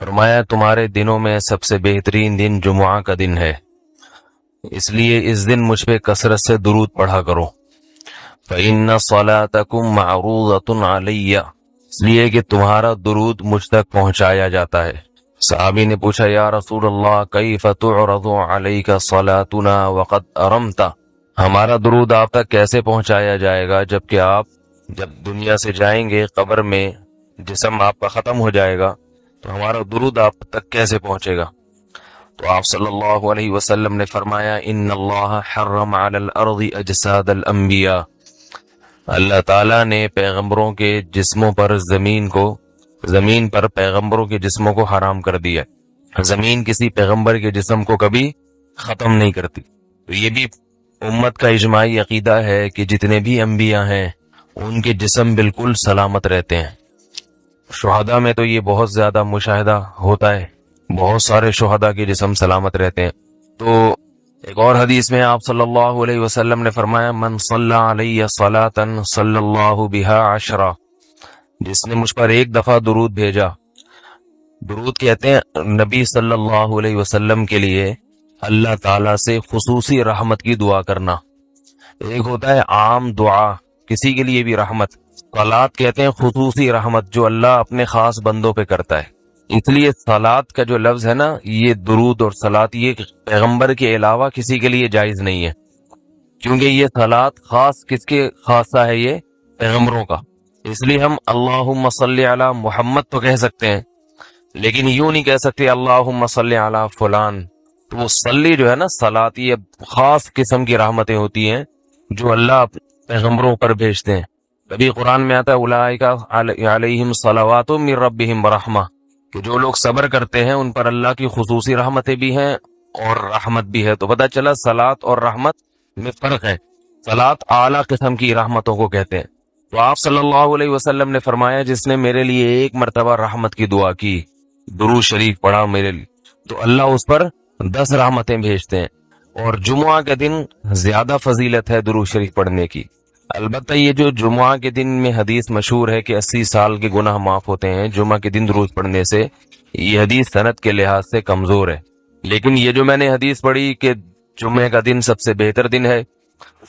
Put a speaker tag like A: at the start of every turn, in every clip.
A: فرمایا تمہارے دنوں میں سب سے بہترین دن جمعہ کا دن ہے، اس لیے اس دن مجھ پہ کثرت سے درود پڑھا کرو۔ فَإِنَّ صَلَاتَكُمْ مَعْرُوضَةٌ عَلَيَّ، اس لیے کہ تمہارا درود مجھ تک پہنچایا جاتا ہے۔ صحابی نے پوچھا یا رسول اللہ کیف تعرض علیک صلاتنا وقد ارمت، ہمارا درود آپ تک کیسے پہنچایا جائے گا جبکہ آپ جب دنیا سے جائیں گے قبر میں جسم آپ کا ختم ہو جائے گا تو ہمارا درود آپ تک کیسے پہنچے گا؟ تو آپ صلی اللہ علیہ وسلم نے فرمایا ان اللہ حرم علی الارض اجساد الانبیاء، اللہ تعالیٰ نے پیغمبروں کے جسموں پر زمین پر پیغمبروں کے جسموں کو حرام کر دیا۔ زمین کسی پیغمبر کے جسم کو کبھی ختم نہیں کرتی۔ تو یہ بھی امت کا اجماعی عقیدہ ہے کہ جتنے بھی انبیاء ہیں ان کے جسم بالکل سلامت رہتے ہیں۔ شہداء میں تو یہ بہت زیادہ مشاہدہ ہوتا ہے، بہت سارے شہداء کے جسم سلامت رہتے ہیں۔ تو ایک اور حدیث میں آپ صلی اللہ علیہ وسلم نے فرمایا من صلی علیہ صلاۃ صلی اللہ بہا عشرہ، جس نے مجھ پر ایک دفعہ درود بھیجا۔ درود کہتے ہیں نبی صلی اللہ علیہ وسلم کے لیے اللہ تعالیٰ سے خصوصی رحمت کی دعا کرنا۔ ایک ہوتا ہے عام دعا، کسی کے لیے بھی رحمت، صلات کہتے ہیں خصوصی رحمت جو اللہ اپنے خاص بندوں پہ کرتا ہے۔ اس لیے صلات کا جو لفظ ہے نا، یہ درود اور صلات یہ پیغمبر کے علاوہ کسی کے لیے جائز نہیں ہے، کیونکہ یہ صلات خاص کس کے خاصہ ہے؟ یہ پیغمبروں کا۔ اس لیے ہم اللہم صلی علی محمد تو کہہ سکتے ہیں، لیکن یوں نہیں کہہ سکتے اللہم صلی علی فلان۔ تو وہ صلی جو ہے نا، صلات یہ خاص قسم کی رحمتیں ہوتی ہیں جو اللہ پیغمبروں پر بھیجتے ہیں۔ کبھی قرآن میں آتا ہے اولئک علیہم صلوات من ربہم ورحمہ، کہ جو لوگ صبر کرتے ہیں ان پر اللہ کی خصوصی رحمتیں بھی ہیں اور رحمت بھی ہے۔ تو پتہ چلا صلات اور رحمت میں فرق ہے۔ صلات اعلیٰ قسم کی رحمتوں کو کہتے ہیں۔ تو آپ صلی اللہ علیہ وسلم نے فرمایا جس نے میرے لیے ایک مرتبہ رحمت کی دعا کی، درود شریف پڑھا میرے لیے، تو اللہ اس پر 10 رحمتیں بھیجتے ہیں۔ اور جمعہ کے دن زیادہ فضیلت ہے درود شریف پڑھنے کی۔ البتہ یہ جو جمعہ کے دن میں حدیث مشہور ہے کہ 80 سال کے گناہ معاف ہوتے ہیں جمعہ کے دن درود پڑھنے سے، یہ حدیث سند کے لحاظ سے کمزور ہے۔ لیکن یہ جو میں نے حدیث پڑھی کہ جمعہ کا دن سب سے بہتر دن ہے،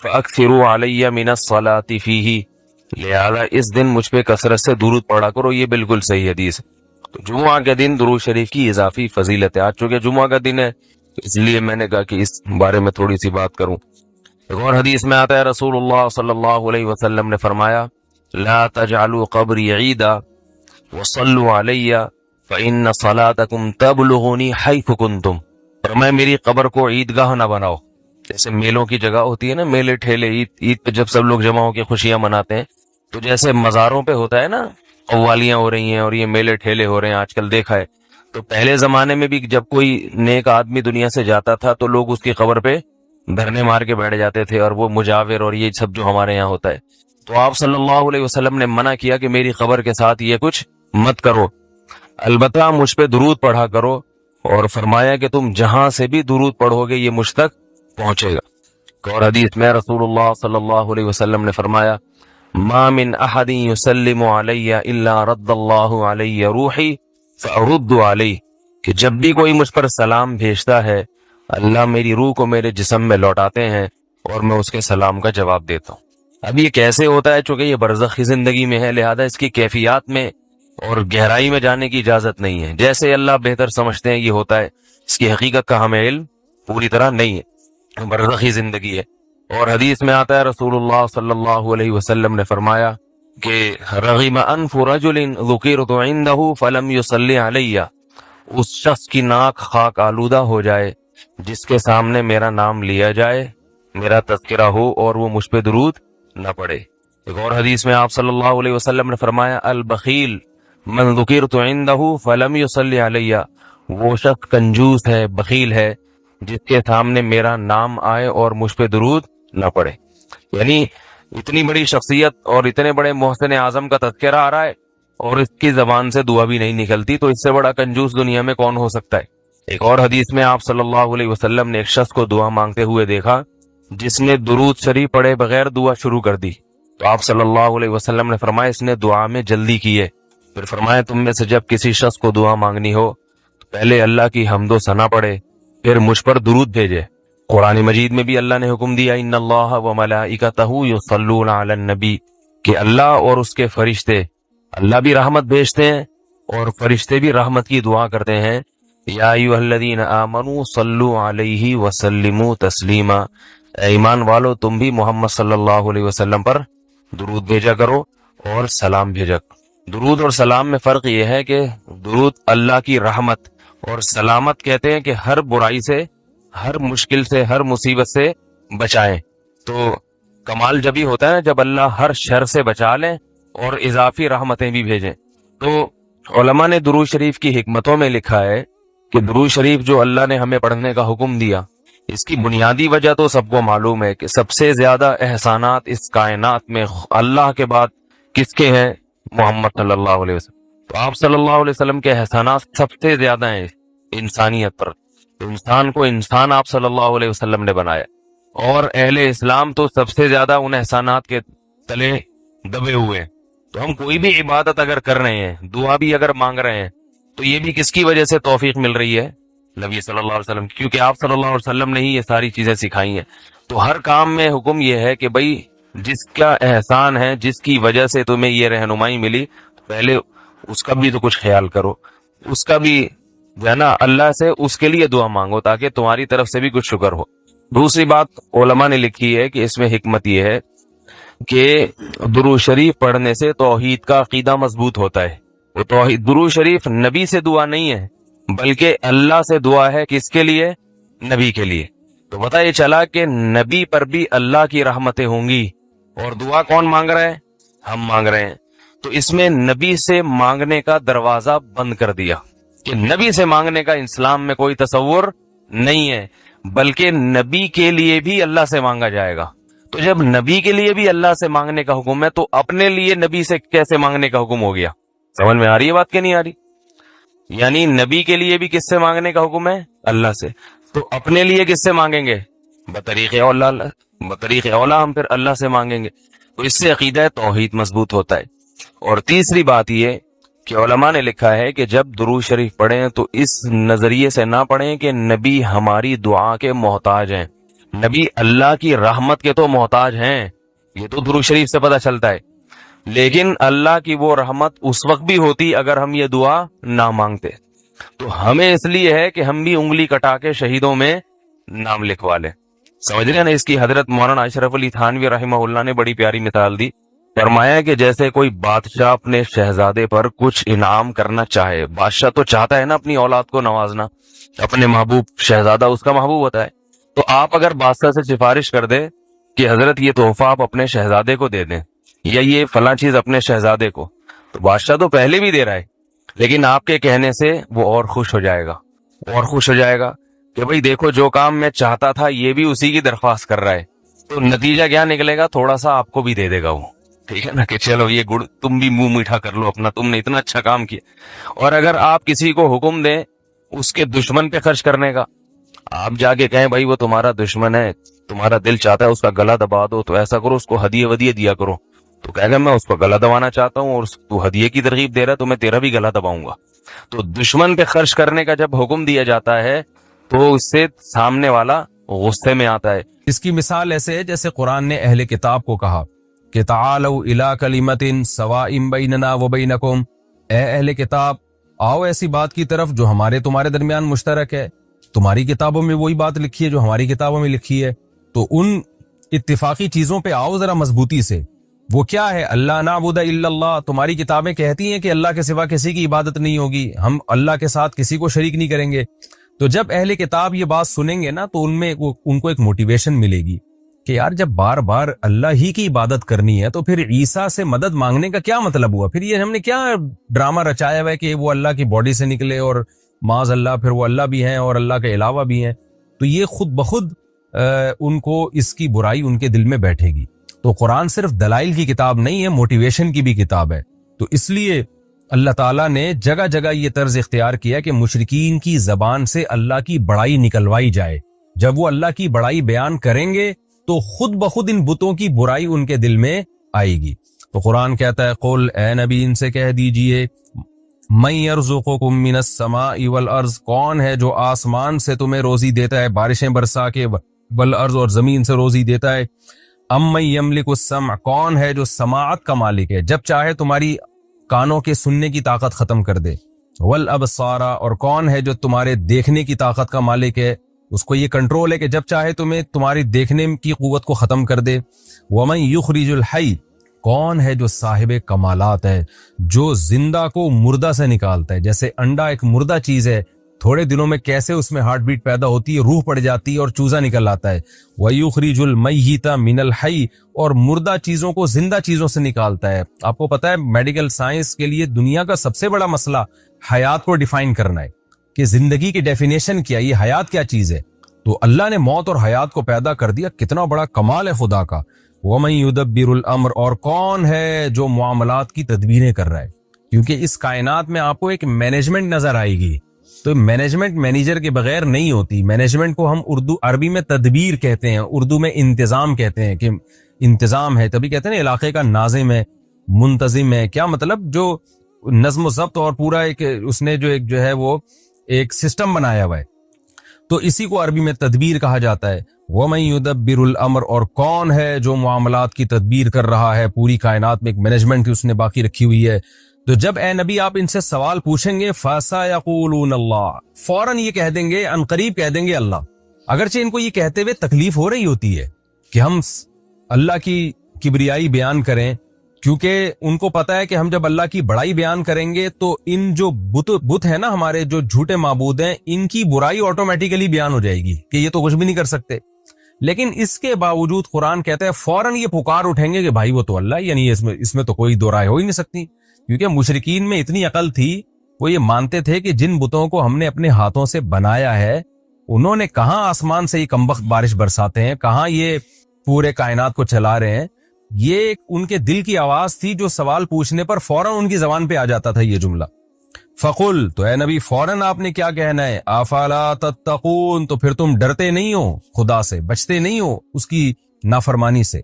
A: فَأَكْثِرُوا عَلَيَّ مِنَ الصَّلَاةِ فِيهِ، لہذا اس دن مجھ پہ کثرت سے درود پڑھا کرو، یہ بالکل صحیح حدیث ہے۔ تو جمعہ کے دن درود شریف کی اضافی فضیلت ہے۔ آج چونکہ جمعہ کا دن ہے اس لیے میں نے کہا کہ اس بارے میں تھوڑی سی بات کروں۔ ایک اور حدیث میں آتا ہے رسول اللہ صلی اللہ علیہ وسلم نے فرمایا لا تجعلوا قبری عیدا وصلوا علی فإن صلاتکم تبلغنی حیث کنتم، فرمایا میری قبر کو عیدگاہ نہ بناؤ۔ جیسے میلوں کی جگہ ہوتی ہے نا، میلے ٹھیلے، عید پہ جب سب لوگ جمع ہو کے خوشیاں مناتے ہیں، تو جیسے مزاروں پہ ہوتا ہے نا، قوالیاں ہو رہی ہیں اور یہ میلے ٹھیلے ہو رہے ہیں آج کل دیکھا ہے۔ تو پہلے زمانے میں بھی جب کوئی نیک آدمی دنیا سے جاتا تھا تو لوگ اس کی قبر پہ دھرنے مار کے بیٹھ جاتے تھے، اور وہ مجاور اور یہ سب جو ہمارے یہاں ہوتا ہے۔ تو آپ صلی اللہ علیہ وسلم نے منع کیا کہ میری قبر کے ساتھ یہ کچھ مت کرو، البتہ مجھ پہ درود پڑھا کرو، اور فرمایا کہ تم جہاں سے بھی درود پڑھو گے یہ مجھ تک پہنچے گا۔ اور حدیث میں رسول اللہ صلی اللہ علیہ وسلم نے فرمایا ما من احد یسلم علی الا رد اللہ علی روحی فارد علیہ، کہ جب بھی کوئی مجھ پر سلام بھیجتا ہے اللہ میری روح کو میرے جسم میں لوٹاتے ہیں اور میں اس کے سلام کا جواب دیتا ہوں۔ اب یہ کیسے ہوتا ہے؟ چونکہ یہ برزخی زندگی میں ہے، لہذا اس کی کیفیات میں اور گہرائی میں جانے کی اجازت نہیں ہے۔ جیسے اللہ بہتر سمجھتے ہیں یہ ہوتا ہے، اس کی حقیقت کا ہمیں علم پوری طرح نہیں ہے، برزخی زندگی ہے۔ اور حدیث میں آتا ہے رسول اللہ صلی اللہ علیہ وسلم نے فرمایا کہ رغم انف رجل ذکرت عنده فلم يصلی علی، اس شخص کی ناک خاک آلودہ ہو جائے جس کے سامنے میرا نام لیا جائے، میرا تذکرہ ہو اور وہ مجھ پہ درود نہ پڑے۔ ایک اور حدیث میں آپ صلی اللہ علیہ وسلم نے فرمایا البخیل من ذکرت عنده فلم يصلی علی، وہ شخص کنجوس ہے، بخیل ہے جس کے سامنے میرا نام آئے اور مجھ پہ درود نہ پڑے۔ یعنی اتنی بڑی شخصیت اور اتنے بڑے محسن اعظم کا تذکرہ آ رہا ہے اور اس کی زبان سے دعا بھی نہیں نکلتی، تو اس سے بڑا کنجوس دنیا میں کون ہو سکتا ہے؟ ایک اور حدیث میں آپ صلی اللہ علیہ وسلم نے ایک شخص کو دعا مانگتے ہوئے دیکھا جس نے درود شریف پڑھے بغیر دعا شروع کر دی، تو آپ صلی اللہ علیہ وسلم نے فرمایا اس نے دعا میں جلدی کی ہے۔ پھر فرمایا تم میں سے جب کسی شخص کو دعا مانگنی ہو پہلے اللہ کی حمد و ثنا پڑھے، پھر مجھ پر درود بھیجے۔ قرآن مجید میں بھی اللہ نے حکم دیا ان اللہ و ملائکتہ یصلون علی النبی، کہ اللہ اور اس کے فرشتے، اللہ بھی رحمت بھیجتے ہیں اور فرشتے بھی رحمت کی دعا کرتے ہیں۔ یا ایھا الذین آمنوا صلوا علیہ وسلموا تسلیما، اے ایمان والو تم بھی محمد صلی اللہ علیہ وسلم پر درود بھیجا کرو اور سلام بھیجا کرو۔ درود اور سلام میں فرق یہ ہے کہ درود اللہ کی رحمت اور سلامت کہتے ہیں کہ ہر برائی سے، ہر مشکل سے، ہر مصیبت سے بچائیں۔ تو کمال جب ہی ہوتا ہے جب اللہ ہر شر سے بچا لیں اور اضافی رحمتیں بھی بھیجیں۔ تو علماء نے درود شریف کی حکمتوں میں لکھا ہے کہ درود شریف جو اللہ نے ہمیں پڑھنے کا حکم دیا، اس کی بنیادی وجہ تو سب کو معلوم ہے کہ سب سے زیادہ احسانات اس کائنات میں اللہ کے بعد کس کے ہیں؟ محمد صلی اللہ علیہ وسلم۔ تو آپ صلی اللہ علیہ وسلم کے احسانات سب سے زیادہ ہیں انسانیت پر۔ انسان کو انسان آپ صلی اللہ علیہ وسلم نے بنایا، اور اہل اسلام تو سب سے زیادہ ان احسانات کے تلے دبے ہوئے ہیں۔ تو ہم کوئی بھی عبادت اگر کر رہے ہیں، دعا بھی اگر مانگ رہے ہیں، تو یہ بھی کس کی وجہ سے توفیق مل رہی ہے؟ نبی صلی اللہ علیہ وسلم، کیونکہ آپ صلی اللہ علیہ وسلم نے ہی یہ ساری چیزیں سکھائی ہیں۔ تو ہر کام میں حکم یہ ہے کہ بھئی جس کا احسان ہے، جس کی وجہ سے تمہیں یہ رہنمائی ملی، پہلے اس کا بھی تو کچھ خیال کرو، اس کا بھی جو ہے نا اللہ سے اس کے لیے دعا مانگو تاکہ تمہاری طرف سے بھی کچھ شکر ہو۔ دوسری بات علماء نے لکھی ہے کہ اس میں حکمت یہ ہے کہ درود شریف پڑھنے سے توحید کا عقیدہ مضبوط ہوتا ہے۔ وہ توحید، درود شریف نبی سے دعا نہیں ہے بلکہ اللہ سے دعا ہے، کس کے لیے؟ نبی کے لیے۔ تو پتہ یہ چلا کہ نبی پر بھی اللہ کی رحمتیں ہوں گی، اور دعا کون مانگ رہا ہے؟ ہم مانگ رہے ہیں۔ تو اس میں نبی سے مانگنے کا دروازہ بند کر دیا کہ نبی سے مانگنے کا اسلام میں کوئی تصور نہیں ہے، بلکہ نبی کے لیے بھی اللہ سے مانگا جائے گا۔ تو جب نبی کے لیے بھی اللہ سے مانگنے کا حکم ہے، تو اپنے لیے نبی سے کیسے مانگنے کا حکم ہو گیا؟ سمجھ میں آ رہی ہے بات کہ نہیں آ رہی؟ یعنی نبی کے لیے بھی کس سے مانگنے کا حکم ہے؟ اللہ سے۔ تو اپنے لیے کس سے مانگیں گے؟ بطریق اولا، بطریق اولا ہم پھر اللہ سے مانگیں گے۔ تو اس سے عقیدہ توحید مضبوط ہوتا ہے۔ اور تیسری بات یہ کہ علماء نے لکھا ہے کہ جب درود شریف پڑھیں تو اس نظریے سے نہ پڑھیں کہ نبی ہماری دعا کے محتاج ہیں، نبی اللہ کی رحمت کے تو محتاج ہیں، یہ تو درود شریف سے پتہ چلتا ہے، لیکن اللہ کی وہ رحمت اس وقت بھی ہوتی اگر ہم یہ دعا نہ مانگتے۔ تو ہمیں اس لیے ہے کہ ہم بھی انگلی کٹا کے شہیدوں میں نام لکھوا لیں۔ سمجھ رہے ہیں نا؟ اس کی حضرت مولانا اشرف علی تھانوی رحمہ اللہ نے بڑی پیاری مثال دی۔ فرمایا کہ جیسے کوئی بادشاہ اپنے شہزادے پر کچھ انعام کرنا چاہے، بادشاہ تو چاہتا ہے نا اپنی اولاد کو نوازنا، اپنے محبوب، شہزادہ اس کا محبوب ہوتا ہے۔ تو آپ اگر بادشاہ سے سفارش کر دیں کہ حضرت یہ تحفہ آپ اپنے شہزادے کو دے دیں، یا یہ فلاں چیز اپنے شہزادے کو، تو بادشاہ تو پہلے بھی دے رہا ہے، لیکن آپ کے کہنے سے وہ اور خوش ہو جائے گا، اور خوش ہو جائے گا کہ بھئی دیکھو جو کام میں چاہتا تھا یہ بھی اسی کی درخواست کر رہا ہے۔ تو نتیجہ کیا نکلے گا؟ تھوڑا سا آپ کو بھی دے دے گا وہ، ٹھیک ہے نا، کہ چلو یہ گڑ تم بھی منہ میٹھا کر لو اپنا، تم نے اتنا اچھا کام کیا۔ اور اگر آپ کسی کو حکم دیں اس کے دشمن پہ خرچ کرنے کا، آپ جا کے کہیں بھائی وہ تمہارا دشمن ہے، تمہارا دل چاہتا ہے اس کا گلا دبا دو، تو ایسا کرو اس کو ہدیے ودیے دیا کرو، تو کہے گا میں اس کو گلا دبانا چاہتا ہوں اور تو ہدیے کی ترغیب دے رہا ہے تو میں تیرا بھی گلا دباؤں گا۔ تو دشمن پہ خرچ کرنے کا جب حکم دیا جاتا ہے تو اس سے سامنے والا غصے میں آتا ہے۔
B: اس کی مثال ایسے ہے جیسے قرآن نے اہل کتاب کو کہا کہ تعالوا الی کلمۃ سواء بیننا وبینکم، اے اہل کتاب آؤ ایسی بات کی طرف جو ہمارے تمہارے درمیان مشترک ہے۔ تمہاری کتابوں میں وہی بات لکھی ہے جو ہماری کتابوں میں لکھی ہے، تو ان اتفاقی چیزوں پہ آؤ ذرا مضبوطی سے۔ وہ کیا ہے؟ اللہ نعبد الا اللہ، تمہاری کتابیں کہتی ہیں کہ اللہ کے سوا کسی کی عبادت نہیں ہوگی، ہم اللہ کے ساتھ کسی کو شریک نہیں کریں گے۔ تو جب اہل کتاب یہ بات سنیں گے نا تو ان کو ایک موٹیویشن ملے گی کہ یار جب بار بار اللہ ہی کی عبادت کرنی ہے تو پھر عیسیٰ سے مدد مانگنے کا کیا مطلب ہوا؟ پھر یہ ہم نے کیا ڈرامہ رچایا ہوا ہے کہ وہ اللہ کی باڈی سے نکلے اور معاذ اللہ پھر وہ اللہ بھی ہیں اور اللہ کے علاوہ بھی ہیں؟ تو یہ خود بخود ان کو اس کی برائی ان کے دل میں بیٹھے گی۔ تو قرآن صرف دلائل کی کتاب نہیں ہے، موٹیویشن کی بھی کتاب ہے۔ تو اس لیے اللہ تعالیٰ نے جگہ جگہ یہ طرز اختیار کیا کہ مشرکین کی زبان سے اللہ کی بڑائی نکلوائی جائے۔ جب وہ اللہ کی بڑائی بیان کریں گے تو خود بخود ان بتوں کی برائی ان کے دل میں آئے گی۔ تو قرآن کہتا ہے قل، اے نبی ان سے کہہ دیجئے من یرزقکم من السماء والارض، کون ہے جو آسمان سے تمہیں روزی دیتا ہے، بارشیں برسا کے، والارض اور زمین سے روزی دیتا ہے، ام من یملک السمع، کون ہے جو سماعت کا مالک ہے، جب چاہے تمہاری کانوں کے سننے کی طاقت ختم کر دے، والابصار، اور کون ہے جو تمہارے دیکھنے کی طاقت کا مالک ہے، اس کو یہ کنٹرول ہے کہ جب چاہے تمہیں تمہاری دیکھنے کی قوت کو ختم کر دے، ومن یخرج الحی، کون ہے جو صاحب کمالات ہے، جو زندہ کو مردہ سے نکالتا ہے، جیسے انڈا ایک مردہ چیز ہے، تھوڑے دنوں میں کیسے اس میں ہارٹ بیٹ پیدا ہوتی ہے، روح پڑ جاتی ہے اور چوزا نکل آتا ہے، وَيُخْرِجُ الْمَيِّتَ مِنَ الْحَيِّ، اور مردہ چیزوں کو زندہ چیزوں سے نکالتا ہے۔ آپ کو پتا ہے میڈیکل سائنس کے لیے دنیا کا سب سے بڑا مسئلہ حیات کو ڈیفائن کرنا ہے کہ زندگی کی ڈیفینیشن کیا، یہ حیات کیا چیز ہے، تو اللہ نے موت اور حیات کو پیدا کر دیا، کتنا بڑا کمال ہے خدا کا۔ وَمَن يُدَبِّرُ الْأَمْرَ، اور کون ہے جو معاملات کی تدبیریں کر رہا ہے، کیونکہ اس کائنات میں آپ کو ایک مینجمنٹ نظر آئے گی، تو مینجمنٹ مینیجر کے بغیر نہیں ہوتی۔ مینجمنٹ کو ہم عربی میں تدبیر کہتے ہیں، اردو میں انتظام کہتے ہیں، کہ انتظام ہے، تبھی کہتے ہیں نا علاقے کا ناظم ہے، منتظم ہے، کیا مطلب جو نظم و ضبط اور پورا ایک اس نے جو ہے وہ ایک سسٹم بنایا ہوا ہے، تو اسی کو عربی میں تدبیر کہا جاتا ہے۔ وَمَن يُدَبِّرُ الْأَمْرَ، اور کون ہے جو معاملات کی تدبیر کر رہا ہے، پوری کائنات میں ایک مینجمنٹ اس نے باقی رکھی ہوئی ہے۔ تو جب اے نبی آپ ان سے سوال پوچھیں گے، فَسَيَقُولُونَ اللَّهُ، فوراً یہ کہہ دیں گے، عنقریب کہہ دیں گے اللہ، اگرچہ ان کو یہ کہتے ہوئے تکلیف ہو رہی ہوتی ہے کہ ہم اللہ کی کبریائی بیان کریں، کیونکہ ان کو پتا ہے کہ ہم جب اللہ کی بڑائی بیان کریں گے تو ان جو بت ہیں نا ہمارے، جو جھوٹے معبود ہیں، ان کی برائی آٹومیٹیکلی بیان ہو جائے گی کہ یہ تو کچھ بھی نہیں کر سکتے۔ لیکن اس کے باوجود قرآن کہتا ہے فوراً یہ پکار اٹھیں گے کہ بھائی وہ تو اللہ، یعنی اس میں تو کوئی دو رائے ہو ہی نہیں سکتی، کیونکہ مشرکین میں اتنی عقل تھی، وہ یہ مانتے تھے کہ جن بتوں کو ہم نے اپنے ہاتھوں سے بنایا ہے، انہوں نے کہاں آسمان سے یہ کمبخت بارش برساتے ہیں، کہاں یہ پورے کائنات کو چلا رہے ہیں، یہ ان کے دل کی آواز تھی جو سوال پوچھنے پر فوراً ان کی زبان پہ آ جاتا تھا یہ جملہ۔ فقل، تو اے نبی فوراً آپ نے کیا کہنا ہے، افلا تتقون، تو پھر تم ڈرتے نہیں ہو خدا سے، بچتے نہیں ہو اس کی نافرمانی سے۔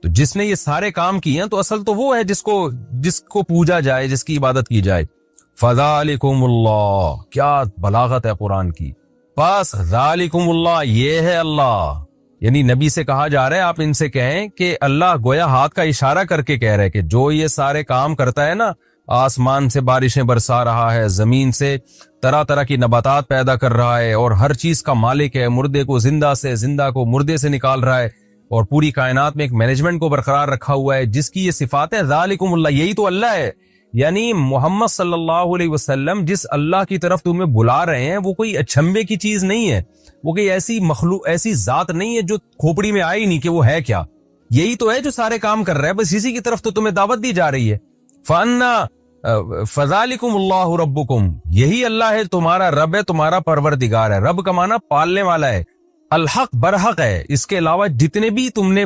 B: تو جس نے یہ سارے کام کیے ہیں تو اصل تو وہ ہے جس کو پوجا جائے، جس کی عبادت کی جائے۔ فذالکم اللہ، کیا بلاغت ہے قرآن کی، پس ذالکم اللہ، یہ ہے اللہ، یعنی نبی سے کہا جا رہا ہے آپ ان سے کہیں کہ اللہ گویا ہاتھ کا اشارہ کر کے کہہ رہے کہ جو یہ سارے کام کرتا ہے نا، آسمان سے بارشیں برسا رہا ہے، زمین سے طرح طرح کی نباتات پیدا کر رہا ہے، اور ہر چیز کا مالک ہے، مردے کو زندہ سے، زندہ کو مردے سے نکال رہا ہے، اور پوری کائنات میں ایک مینجمنٹ کو برقرار رکھا ہوا ہے، جس کی یہ صفات ہے، ذالکم اللہ، یہی تو اللہ ہے۔ یعنی محمد صلی اللہ علیہ وسلم جس اللہ کی طرف تمہیں بلا رہے ہیں وہ کوئی اچھمبے کی چیز نہیں ہے، وہ کوئی ایسی مخلوق، ایسی ذات نہیں ہے جو کھوپڑی میں آئی نہیں کہ وہ ہے کیا، یہی تو ہے جو سارے کام کر رہا ہے، بس اسی کی طرف تو تمہیں دعوت دی جا رہی ہے۔ فذالکم اللہ ربکم، یہی اللہ ہے، تمہارا رب ہے، تمہارا پروردگار ہے۔ رب کا معنی پالنے والا ہے، الحق برحق ہے، اس کے علاوہ جتنے بھی تم نے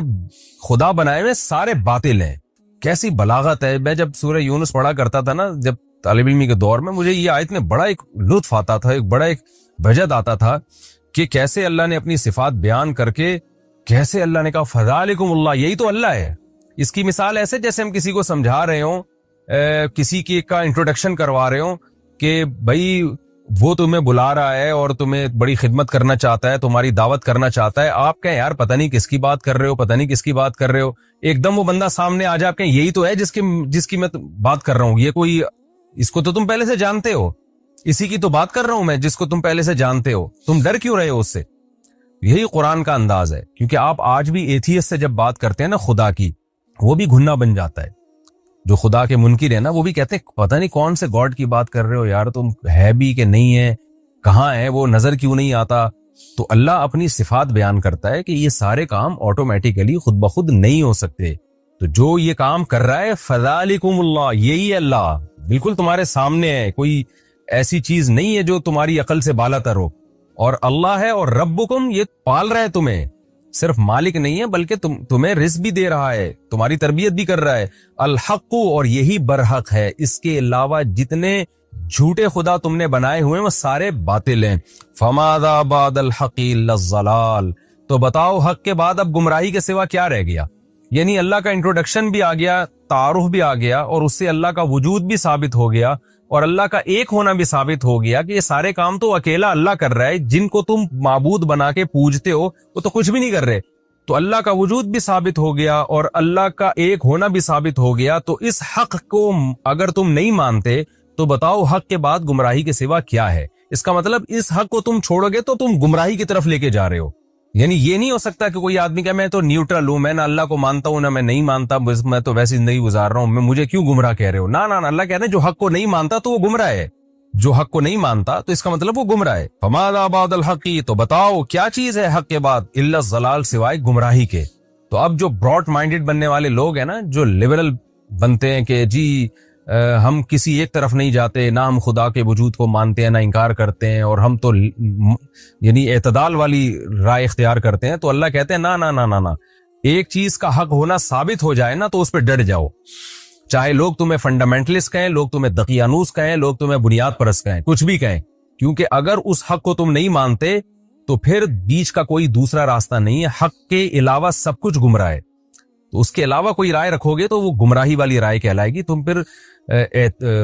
B: خدا بنائے ہوئے سارے باطل ہیں۔ کیسی بلاغت ہے۔ میں جب سورہ یونس پڑھا کرتا تھا نا جب طالب علمی کے دور میں، مجھے یہ آیت میں بڑا ایک لطف آتا تھا، ایک بڑا ایک وجد آتا تھا کہ کیسے اللہ نے اپنی صفات بیان کر کے، کیسے اللہ نے کہا فذالکم اللہ، یہی تو اللہ ہے۔ اس کی مثال ایسے جیسے ہم کسی کو سمجھا رہے ہوں، کسی کی کا انٹروڈکشن کروا رہے ہوں کہ بھائی وہ تمہیں بلا رہا ہے اور تمہیں بڑی خدمت کرنا چاہتا ہے، تمہاری دعوت کرنا چاہتا ہے، آپ کہیں یار پتہ نہیں کس کی بات کر رہے ہو، پتہ نہیں کس کی بات کر رہے ہو، ایک دم وہ بندہ سامنے آ جائے، آپ کہیں یہی تو ہے جس کی میں بات کر رہا ہوں، یہ کوئی، اس کو تو تم پہلے سے جانتے ہو، اسی کی تو بات کر رہا ہوں میں جس کو تم پہلے سے جانتے ہو، تم ڈر کیوں رہے ہو اس سے؟ یہی قرآن کا انداز ہے، کیونکہ آپ آج بھی ایتھیسٹ سے جب بات کرتے ہیں نا خدا کی، وہ بھی گھننا بن جاتا ہے۔ جو خدا کے منکر ہیں نا وہ بھی کہتے ہیں پتہ نہیں کون سے گاڈ کی بات کر رہے ہو یار، تم ہے بھی کہ نہیں ہے، کہاں ہے وہ، نظر کیوں نہیں آتا؟ تو اللہ اپنی صفات بیان کرتا ہے کہ یہ سارے کام آٹومیٹیکلی خود بخود نہیں ہو سکتے، تو جو یہ کام کر رہا ہے فذالکم اللہ، یہی اللہ بالکل تمہارے سامنے ہے، کوئی ایسی چیز نہیں ہے جو تمہاری عقل سے بالا تر ہو، اور اللہ ہے، اور ربکم، یہ پال رہا ہے تمہیں، صرف مالک نہیں ہے بلکہ تمہیں رزق بھی دے رہا ہے، تمہاری تربیت بھی کر رہا ہے۔ الحق، اور یہی برحق ہے، اس کے علاوہ جتنے جھوٹے خدا تم نے بنائے ہوئے وہ سارے باطل ہیں۔ فماذا بعد الحق الا الضلال، تو بتاؤ حق کے بعد اب گمراہی کے سوا کیا رہ گیا؟ یعنی اللہ کا انٹروڈکشن بھی آ گیا، تعارف بھی آ گیا، اور اس سے اللہ کا وجود بھی ثابت ہو گیا، اور اللہ کا ایک ہونا بھی ثابت ہو گیا کہ یہ سارے کام تو اکیلا اللہ کر رہا ہے. جن کو تم معبود بنا کے پوجتے ہو وہ تو کچھ بھی نہیں کر رہے. تو اللہ کا وجود بھی ثابت ہو گیا اور اللہ کا ایک ہونا بھی ثابت ہو گیا. تو اس حق کو اگر تم نہیں مانتے تو بتاؤ حق کے بعد گمراہی کے سوا کیا ہے. اس کا مطلب اس حق کو تم چھوڑو گے تو تم گمراہی کی طرف لے کے جا رہے ہو. یعنی یہ نہیں ہو سکتا کہ کوئی آدمی کہ میں تو نیوٹرل ہوں, میں نہ اللہ کو مانتا ہوں نہ میں نہیں مانتا, میں تو ویسی زندگی گزار رہا ہوں, مجھے کیوں گمراہ کہہ رہے ہو. نہ اللہ کہہ رہے ہیں جو حق کو نہیں مانتا تو وہ گمراہ ہے. جو حق کو نہیں مانتا تو اس کا مطلب وہ گمراہ ہے. فماذا بعد الحق, تو بتاؤ کیا چیز ہے حق کے بعد, الا الضلال, سوائے گمراہی کے. تو اب جو براڈ مائنڈڈ بننے والے لوگ ہیں نا, جو لبرل بنتے ہیں کہ جی ہم کسی ایک طرف نہیں جاتے, نہ ہم خدا کے وجود کو مانتے ہیں نہ انکار کرتے ہیں, اور ہم تو یعنی اعتدال والی رائے اختیار کرتے ہیں. تو اللہ کہتے ہیں نہ نہ نہ نہ نہ, ایک چیز کا حق ہونا ثابت ہو جائے نا تو اس پہ ڈٹ جاؤ. چاہے لوگ تمہیں فنڈامنٹلسٹ کہیں, لوگ تمہیں دقیانوس کہیں, لوگ تمہیں بنیاد پرست کہیں, کچھ بھی کہیں, کیونکہ اگر اس حق کو تم نہیں مانتے تو پھر بیچ کا کوئی دوسرا راستہ نہیں ہے. حق کے علاوہ سب کچھ گمراہ ہے. تو اس کے علاوہ کوئی رائے رکھو گے تو وہ گمراہی والی رائے کہلائے گی. تم پھر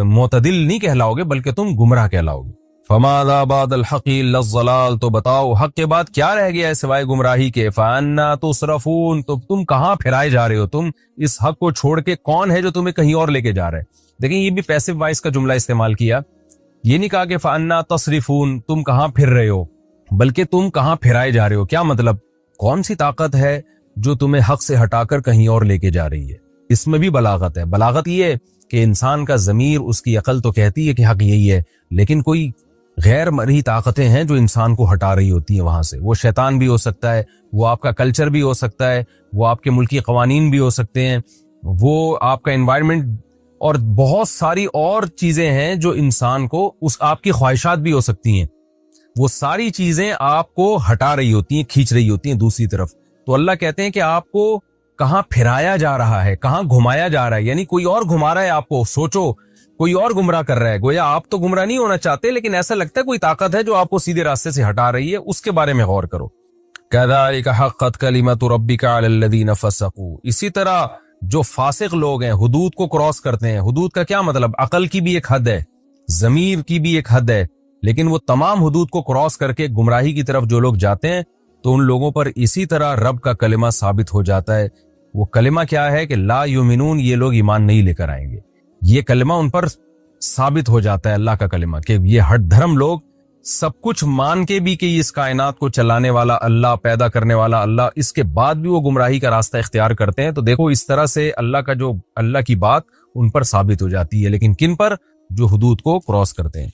B: معتدل نہیں کہلاؤ گے بلکہ تم گمراہ کہلاؤ گے. فماذا بعد الحق الا الضلال, تو بتاؤ حق کے بعد کیا رہ گیا ہے سوائے گمراہی کے. فانا تصرفون, تو تم کہاں پھرائے جا رہے ہو, تم اس حق کو چھوڑ کے کون ہے جو تمہیں کہیں اور لے کے جا رہا ہے. دیکھیں یہ بھی پیسو وائس کا جملہ استعمال کیا, یہ نہیں کہا کہ فانا تصرفون تم کہاں پھر رہے ہو, بلکہ تم کہاں پھرائے جا رہے ہو. کیا مطلب, کون سی طاقت ہے جو تمہیں حق سے ہٹا کر کہیں اور لے کے جا رہی ہے. اس میں بھی بلاغت ہے. بلاغت یہ ہے کہ انسان کا ضمیر, اس کی عقل تو کہتی ہے کہ حق یہی ہے, لیکن کوئی غیر مرئی طاقتیں ہیں جو انسان کو ہٹا رہی ہوتی ہیں وہاں سے. وہ شیطان بھی ہو سکتا ہے, وہ آپ کا کلچر بھی ہو سکتا ہے, وہ آپ کے ملکی قوانین بھی ہو سکتے ہیں, وہ آپ کا انوائرمنٹ, اور بہت ساری اور چیزیں ہیں جو انسان کو آپ کی خواہشات بھی ہو سکتی ہیں. وہ ساری چیزیں آپ کو ہٹا رہی ہوتی ہیں, کھینچ رہی ہوتی ہیں دوسری طرف. تو اللہ کہتے ہیں کہ آپ کو کہاں پھرایا جا رہا ہے, کہاں گھمایا جا رہا ہے, یعنی کوئی اور گھما رہا ہے آپ کو. سوچو کوئی اور گمراہ کر رہا ہے. گویا آپ تو گمراہ نہیں ہونا چاہتے, لیکن ایسا لگتا ہے کوئی طاقت ہے جو آپ کو سیدھے راستے سے ہٹا رہی ہے. اس کے بارے میں غور کرو. کذالک حقت کلمۃ ربک علی الذین فسقوا, اسی طرح جو فاسق لوگ ہیں, حدود کو کراس کرتے ہیں. حدود کا کیا مطلب, عقل کی بھی ایک حد ہے, ضمیر کی بھی ایک حد ہے, لیکن وہ تمام حدود کو کراس کر کے گمراہی کی طرف جو لوگ جاتے ہیں تو ان لوگوں پر اسی طرح رب کا کلمہ ثابت ہو جاتا ہے. وہ کلمہ کیا ہے کہ لا یؤمنون, یہ لوگ ایمان نہیں لے کر آئیں گے. یہ کلمہ ان پر ثابت ہو جاتا ہے, اللہ کا کلمہ, کہ یہ ہٹ دھرم لوگ سب کچھ مان کے بھی کہ اس کائنات کو چلانے والا اللہ, پیدا کرنے والا اللہ, اس کے بعد بھی وہ گمراہی کا راستہ اختیار کرتے ہیں. تو دیکھو اس طرح سے اللہ کی بات ان پر ثابت ہو جاتی ہے. لیکن کن پر, جو حدود کو کراس کرتے ہیں.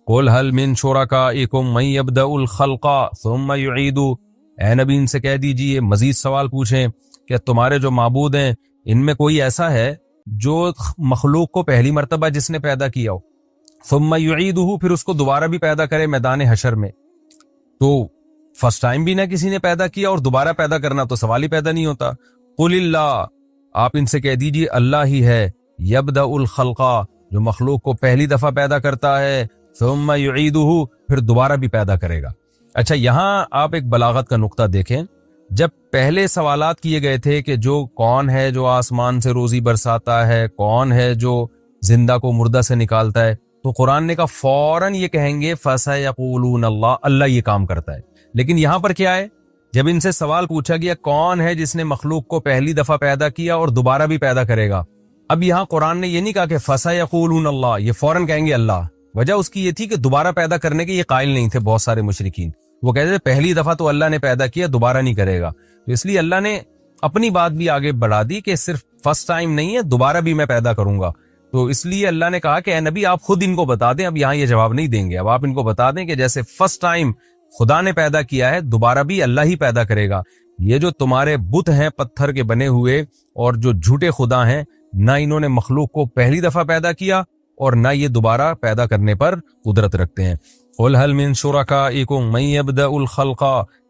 B: قل هل من شرکائکم من یبدأ الخلق ثم یعید, اے نبی ان سے کہہ دیجئے, مزید سوال پوچھیں کہ تمہارے جو معبود ہیں ان میں کوئی ایسا ہے جو مخلوق کو پہلی مرتبہ جس نے پیدا کیا ہو, ثم یعیدہ, پھر اس کو دوبارہ بھی پیدا کرے میدان حشر میں. تو فرسٹ ٹائم بھی نہ کسی نے پیدا کیا اور دوبارہ پیدا کرنا تو سوال ہی پیدا نہیں ہوتا. قل اللہ, آپ ان سے کہہ دیجئے اللہ ہی ہے, یبدأ الخلق, جو مخلوق کو پہلی دفعہ پیدا کرتا ہے, ثم یعیدہ, پھر دوبارہ بھی پیدا کرے گا. اچھا یہاں آپ ایک بلاغت کا نقطہ دیکھیں. جب پہلے سوالات کیے گئے تھے کہ جو کون ہے جو آسمان سے روزی برساتا ہے, کون ہے جو زندہ کو مردہ سے نکالتا ہے, تو قرآن نے کہا فوراً یہ کہیں گے فسیقولون اللہ, اللہ یہ کام کرتا ہے. لیکن یہاں پر کیا ہے, جب ان سے سوال پوچھا گیا کون ہے جس نے مخلوق کو پہلی دفعہ پیدا کیا اور دوبارہ بھی پیدا کرے گا, اب یہاں قرآن نے یہ نہیں کہا کہ فسیقولون اللہ, یہ فوراً کہیں گے اللہ. وجہ اس کی یہ تھی کہ دوبارہ پیدا کرنے کے یہ قائل نہیں تھے بہت سارے مشرکین. وہ کہتے تھے پہلی دفعہ تو اللہ نے پیدا کیا, دوبارہ نہیں کرے گا. تو اس لیے اللہ نے اپنی بات بھی آگے بڑھا دی کہ صرف فرسٹ ٹائم نہیں ہے, دوبارہ بھی میں پیدا کروں گا. تو اس لیے اللہ نے کہا کہ اے نبی آپ خود ان کو بتا دیں. اب یہاں یہ جواب نہیں دیں گے, اب آپ ان کو بتا دیں کہ جیسے فرسٹ ٹائم خدا نے پیدا کیا ہے, دوبارہ بھی اللہ ہی پیدا کرے گا. یہ جو تمہارے بت ہیں پتھر کے بنے ہوئے اور جو جھوٹے خدا ہیں, نہ انہوں نے مخلوق کو پہلی دفعہ پیدا کیا اور نہ یہ دوبارہ پیدا کرنے پر قدرت رکھتے ہیں. قل هل من شرکائکم من یبدأ الخلق,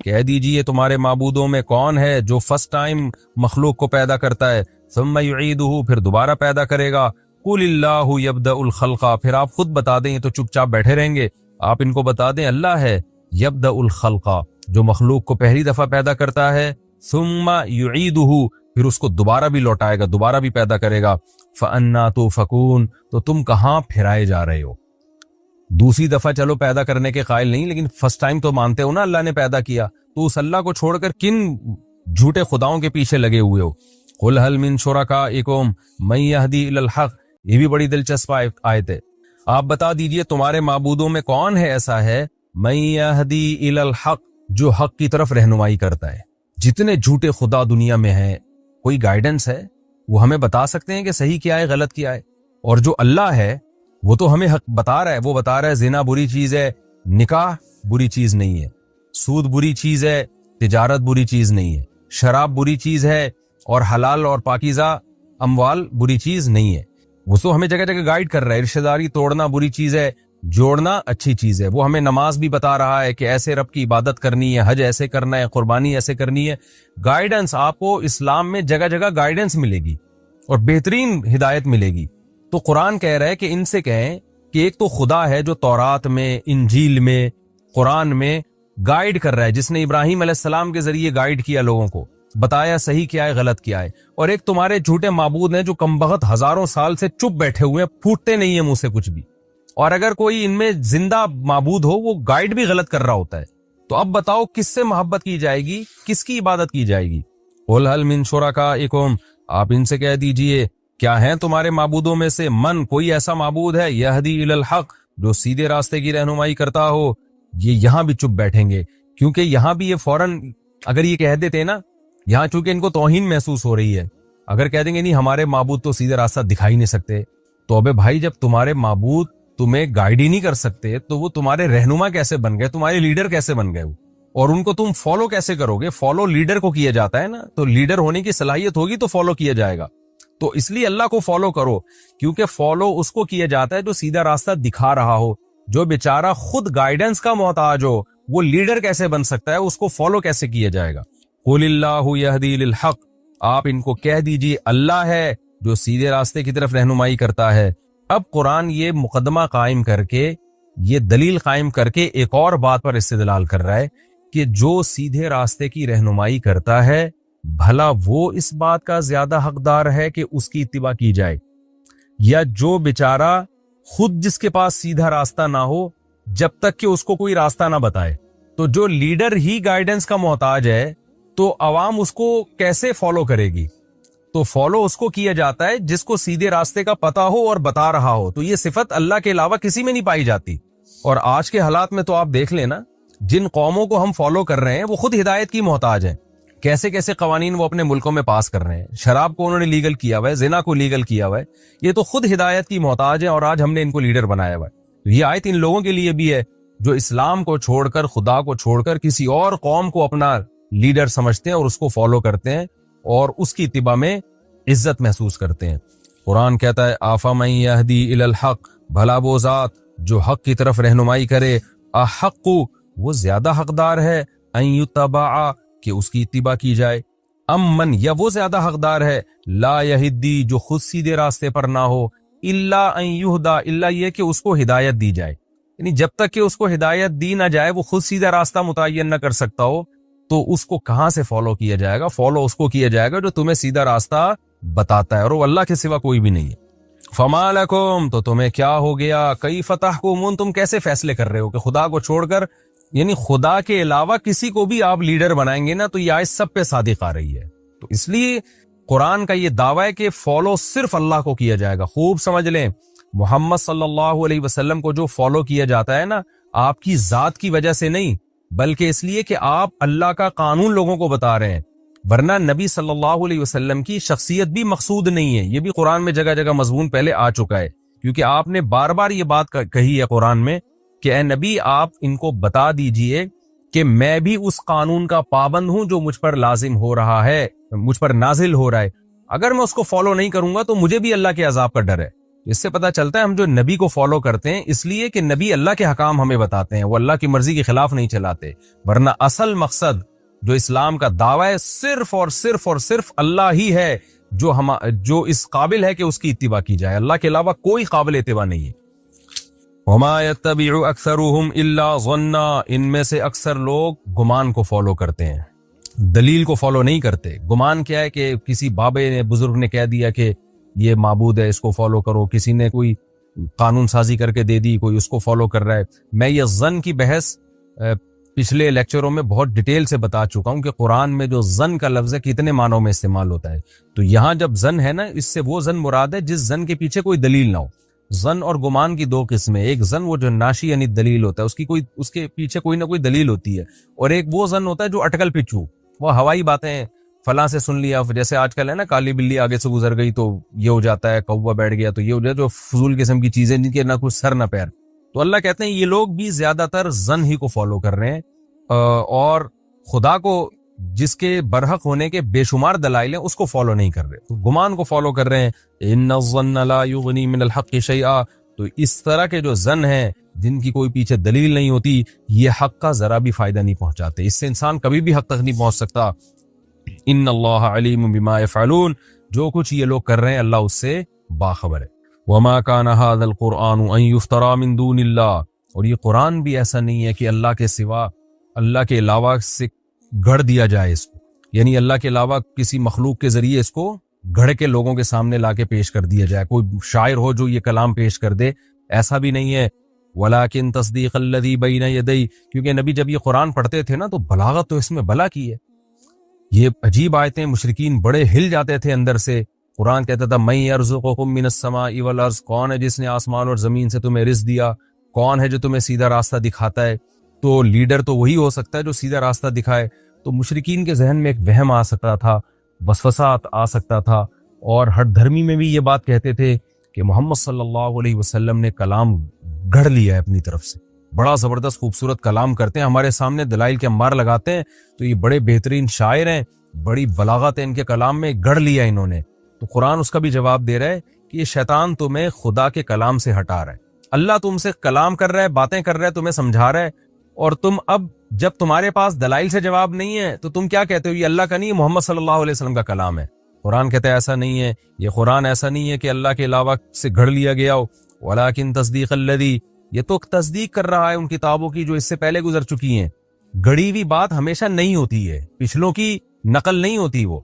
B: کہہ دیجئے تمہارے معبودوں میں کون ہے جو فرسٹ ٹائم مخلوق کو پیدا کرتا ہے, ثم یعیدہ, پھر دوبارہ پیدا کرے گا. قل اللہ یبدأ الخلق, پھر آپ خود بتا دیں, یہ تو چپ چاپ بیٹھے رہیں گے. آپ ان کو بتا دیں اللہ ہے یبدأ الخلق, جو مخلوق کو پہلی دفعہ پیدا کرتا ہے, ثم یعیدہ, پھر اس کو دوبارہ بھی لوٹائے گا, دوبارہ بھی پیدا کرے گا. فَأَنَّا تُؤْفَكُونَ، تو تم کہاں پھرائے جا رہے ہو؟ دوسری دفعہ چلو پیدا کرنے کے قائل نہیں، لیکن فرسٹ ٹائم تو مانتے ہو نا اللہ نے پیدا کیا، تو اس اللہ کو چھوڑ کر کن جھوٹے خداؤں کے پیچھے لگے ہوئے ہو؟ قُلْ هَلْ مِن شُرَكَائِكُم مَن يَهْدِي إِلَى الْحَقِّ، یہ بھی بڑی دلچسپ آیت ہے۔ آپ بتا دیجئے تمہارے معبودوں میں کون ہے ایسا ہے مَن يَهْدِي إِلَى الْحَقِّ، جو حق کی طرف رہنمائی کرتا ہے۔ جتنے جھوٹے خدا دنیا میں ہیں، کوئی گائیڈنس ہے؟ وہ ہمیں بتا سکتے ہیں کہ صحیح کیا ہے غلط کیا ہے؟ اور جو اللہ ہے وہ تو ہمیں حق بتا رہا ہے، وہ بتا رہا ہے زنا بری چیز ہے، نکاح بری چیز نہیں ہے، سود بری چیز ہے، تجارت بری چیز نہیں ہے، شراب بری چیز ہے، اور حلال اور پاکیزہ اموال بری چیز نہیں ہے۔ وہ تو ہمیں جگہ جگہ گائیڈ کر رہا ہے، رشتہ داری توڑنا بری چیز ہے، جوڑنا اچھی چیز ہے۔ وہ ہمیں نماز بھی بتا رہا ہے کہ ایسے رب کی عبادت کرنی ہے، حج ایسے کرنا ہے، قربانی ایسے کرنی ہے۔ گائیڈنس آپ کو اسلام میں جگہ جگہ گائیڈنس ملے گی اور بہترین ہدایت ملے گی۔ تو قرآن کہہ رہا ہے کہ ان سے کہیں کہ ایک تو خدا ہے جو تورات میں، انجیل میں، قرآن میں گائیڈ کر رہا ہے، جس نے ابراہیم علیہ السلام کے ذریعے گائیڈ کیا لوگوں کو، بتایا صحیح کیا ہے غلط کیا ہے۔ اور ایک تمہارے جھوٹے معبود ہیں جو کمبخت ہزاروں سال سے چپ بیٹھے ہوئے ہیں، پھوٹتے نہیں ہیں منہ سے کچھ بھی، اور اگر کوئی ان میں زندہ معبود ہو وہ گائیڈ بھی غلط کر رہا ہوتا ہے۔ تو اب بتاؤ کس سے محبت کی جائے گی، کس کی عبادت کی جائے گی؟ قُلْ هَلْ مِن شُرَكَائِكُم، آپ ان سے کہہ دیجئے کیا ہیں تمہارے معبودوں میں سے من، کوئی ایسا معبود ہے یہدی الی الحق، جو سیدھے راستے کی رہنمائی کرتا ہو؟ یہ یہاں بھی چپ بیٹھیں گے، کیونکہ یہاں بھی یہ فوراً اگر یہ کہہ دیتے نا، یہاں چونکہ ان کو توہین محسوس ہو رہی ہے، اگر کہہ دیں گے نہیں ہمارے معبود تو سیدھے راستہ دکھائی نہیں سکتے، تو ابے بھائی جب تمہارے معبود تمہیں گائیڈ ہی نہیں کر سکتے تو وہ تمہارے رہنما کیسے بن گئے، تمہارے لیڈر کیسے بن گئے وہ؟ اور ان کو تم فالو کیسے کرو گے؟ فالو لیڈر کو کیا جاتا ہے نا، تو لیڈر ہونے کی صلاحیت ہوگی تو فالو کیا جائے گا۔ تو اس لیے اللہ کو فالو کرو، کیونکہ فالو اس کو کیا جاتا ہے جو سیدھا راستہ دکھا رہا ہو۔ جو بیچارہ خود گائیڈنس کا محتاج ہو وہ لیڈر کیسے بن سکتا ہے، اس کو فالو کیسے کیا جائے گا؟ قُلِ اللَّهُ يَهْدِي لِلْحَقِّ، آپ ان کو کہہ دیجئے اللہ ہے جو سیدھے راستے کی طرف رہنمائی کرتا ہے۔ اب قرآن یہ مقدمہ قائم کر کے، یہ دلیل قائم کر کے ایک اور بات پر استدلال کر رہا ہے کہ جو سیدھے راستے کی رہنمائی کرتا ہے بھلا وہ اس بات کا زیادہ حقدار ہے کہ اس کی اتباع کی جائے، یا جو بیچارہ خود جس کے پاس سیدھا راستہ نہ ہو جب تک کہ اس کو کوئی راستہ نہ بتائے؟ تو جو لیڈر ہی گائیڈنس کا محتاج ہے تو عوام اس کو کیسے فالو کرے گی؟ تو فالو اس کو کیا جاتا ہے جس کو سیدھے راستے کا پتہ ہو اور بتا رہا ہو۔ تو یہ صفت اللہ کے علاوہ کسی میں نہیں پائی جاتی۔ اور آج کے حالات میں تو آپ دیکھ لیں نا، جن قوموں کو ہم فالو کر رہے ہیں وہ خود ہدایت کی محتاج ہیں۔ کیسے کیسے قوانین وہ اپنے ملکوں میں پاس کر رہے ہیں، شراب کو انہوں نے لیگل کیا ہوا ہے، زنا کو لیگل کیا ہوا ہے، یہ تو خود ہدایت کی محتاج ہیں، اور آج ہم نے ان کو لیڈر بنایا ہوا ہے۔ یہ آیت ان لوگوں کے لیے بھی ہے جو اسلام کو چھوڑ کر، خدا کو چھوڑ کر کسی اور قوم کو اپنا لیڈر سمجھتے ہیں اور اس کو فالو کرتے ہیں اور اس کی اتباع میں عزت محسوس کرتے ہیں۔ قرآن کہتا ہے آفمن یہدی الی الحق، بھلا وہ ذات جو حق کی طرف رہنمائی کرے، احق، وہ زیادہ حقدار ہے، ان یتبع، کہ اس کی اتباع کی جائے، من، یا وہ زیادہ حقدار ہے، لا یہدی، جو خود سیدھے راستے پر نہ ہو، الا ان یہدا، الا یہ کہ اس کو ہدایت دی جائے، یعنی جب تک کہ اس کو ہدایت دی نہ جائے، وہ خود سیدھا راستہ متعین نہ کر سکتا ہو، تو اس کو کہاں سے فالو کیا جائے گا؟ فالو اس کو کیا جائے گا جو تمہیں سیدھا راستہ بتاتا ہے، اور وہ اللہ کے سوا کوئی بھی نہیں ہے۔ فما لکم، تو تمہیں کیا ہو گیا، کیف تحکمون، تم کیسے فیصلے کر رہے ہو کہ خدا کو چھوڑ کر، یعنی خدا کے علاوہ کسی کو بھی آپ لیڈر بنائیں گے نا، تو یہ آیت سب پہ صادق آ رہی ہے۔ تو اس لیے قرآن کا یہ دعویٰ ہے کہ فالو صرف اللہ کو کیا جائے گا۔ خوب سمجھ لیں، محمد صلی اللہ علیہ وسلم کو جو فالو کیا جاتا ہے نا، آپ کی ذات کی وجہ سے نہیں، بلکہ اس لیے کہ آپ اللہ کا قانون لوگوں کو بتا رہے ہیں، ورنہ نبی صلی اللہ علیہ وسلم کی شخصیت بھی مقصود نہیں ہے۔ یہ بھی قرآن میں جگہ جگہ مضمون پہلے آ چکا ہے، کیونکہ آپ نے بار بار یہ بات کہی ہے قرآن میں کہ اے نبی آپ ان کو بتا دیجئے کہ میں بھی اس قانون کا پابند ہوں جو مجھ پر لازم ہو رہا ہے، مجھ پر نازل ہو رہا ہے، اگر میں اس کو فالو نہیں کروں گا تو مجھے بھی اللہ کے عذاب کا ڈر ہے۔ اس سے پتہ چلتا ہے ہم جو نبی کو فالو کرتے ہیں اس لیے کہ نبی اللہ کے حکام ہمیں بتاتے ہیں، وہ اللہ کی مرضی کے خلاف نہیں چلاتے، ورنہ اصل مقصد جو اسلام کا دعویٰ ہے صرف اور صرف اور صرف اللہ ہی ہے جو اس قابل ہے کہ اس کی اتباع کی جائے، اللہ کے علاوہ کوئی قابل اتباع نہیں ہے۔ وما يتبع اکثرهم الا ظنا، ان میں سے اکثر لوگ گمان کو فالو کرتے ہیں، دلیل کو فالو نہیں کرتے۔ گمان کیا ہے کہ کسی بابے نے، بزرگ نے کہہ دیا کہ یہ معبود ہے اس کو فالو کرو، کسی نے کوئی قانون سازی کر کے دے دی، کوئی اس کو فالو کر رہا ہے۔ میں یہ ظن کی بحث پچھلے لیکچروں میں بہت ڈیٹیل سے بتا چکا ہوں کہ قرآن میں جو ظن کا لفظ ہے کتنے معنوں میں استعمال ہوتا ہے۔ تو یہاں جب ظن ہے نا، اس سے وہ ظن مراد ہے جس ظن کے پیچھے کوئی دلیل نہ ہو۔ ظن اور گمان کی دو قسمیں، ایک ظن وہ جو ناشی یعنی دلیل ہوتا ہے، اس کے پیچھے کوئی نہ کوئی دلیل ہوتی ہے، اور ایک وہ ظن ہوتا ہے جو اٹکل پچھو، وہ ہوائی باتیں، فلاں سے سن لیا، جیسے آج کل ہے نا کالی بلی آگے سے گزر گئی تو یہ ہو جاتا ہے، کوا بیٹھ گیا تو یہ ہو جاتا ہے، جو فضول قسم کی چیزیں جن کے نہ کوئی سر نہ پیر۔ تو اللہ کہتے ہیں یہ لوگ بھی زیادہ تر ظن ہی کو فالو کر رہے ہیں، اور خدا کو جس کے برحق ہونے کے بے شمار دلائل ہیں اس کو فالو نہیں کر رہے، گمان کو فالو کر رہے ہیں۔ ان الظن لا یغنی من الحق شیئا، تو اس طرح کے جو ظن ہیں جن کی کوئی پیچھے دلیل نہیں ہوتی، یہ حق کا ذرا بھی فائدہ نہیں پہنچاتے، اس سے انسان کبھی بھی حق تک نہیں پہنچ سکتا۔ ان اللہ علیم بما یفعلون، جو کچھ یہ لوگ کر رہے ہیں اللہ اس سے باخبر ہے۔ وما کان ھذا القرآن ان یفترى من دون اللہ، اور یہ قرآن بھی ایسا نہیں ہے کہ اللہ کے سوا، اللہ کے علاوہ سے گھڑ دیا جائے اس کو، یعنی اللہ کے علاوہ کسی مخلوق کے ذریعے اس کو گھڑ کے لوگوں کے سامنے لا کے پیش کر دیا جائے، کوئی شاعر ہو جو یہ کلام پیش کر دے، ایسا بھی نہیں ہے۔ ولیکن تصدیق الذی بین یدی، کیونکہ نبی جب یہ قرآن پڑھتے تھے نا تو بلاغت تو اس میں بلا کی ہے، یہ عجیب آیتیں، مشرکین بڑے ہل جاتے تھے اندر سے۔ قرآن کہتا تھا من یرزقکم من السماء والارض، کون ہے جس نے آسمان اور زمین سے تمہیں رزق دیا، کون ہے جو تمہیں سیدھا راستہ دکھاتا ہے؟ تو لیڈر تو وہی ہو سکتا ہے جو سیدھا راستہ دکھائے۔ تو مشرکین کے ذہن میں ایک وہم آ سکتا تھا، وسوسہ آ سکتا تھا، اور ہر دھرمی میں بھی یہ بات کہتے تھے کہ محمد صلی اللہ علیہ وسلم نے کلام گھڑ لیا ہے اپنی طرف سے، بڑا زبردست خوبصورت کلام کرتے ہیں، ہمارے سامنے دلائل کے انبار لگاتے ہیں، تو یہ بڑے بہترین شاعر ہیں، بڑی بلاغت ہے ان کے کلام میں، گھڑ لیا انہوں نے۔ تو قرآن اس کا بھی جواب دے رہا ہے کہ یہ شیطان تمہیں خدا کے کلام سے ہٹا رہا ہے، اللہ تم سے کلام کر رہا ہے، باتیں کر رہا ہے، تمہیں سمجھا رہا ہے، اور تم اب جب تمہارے پاس دلائل سے جواب نہیں ہے تو تم کیا کہتے ہو؟ یہ اللہ کا نہیں، محمد صلی اللہ علیہ وسلم کا کلام ہے۔ قرآن کہتا ہے ایسا نہیں ہے، یہ قرآن ایسا نہیں ہے کہ اللہ کے علاوہ سے گھڑ لیا گیا ہو، ولیکن تصدیق الذی، یہ تو تصدیق کر رہا ہے ان کتابوں کی جو اس سے پہلے گزر چکی ہیں۔ گھڑی ہوئی بات ہمیشہ نہیں ہوتی ہے، پچھلوں کی نقل نہیں ہوتی وہ۔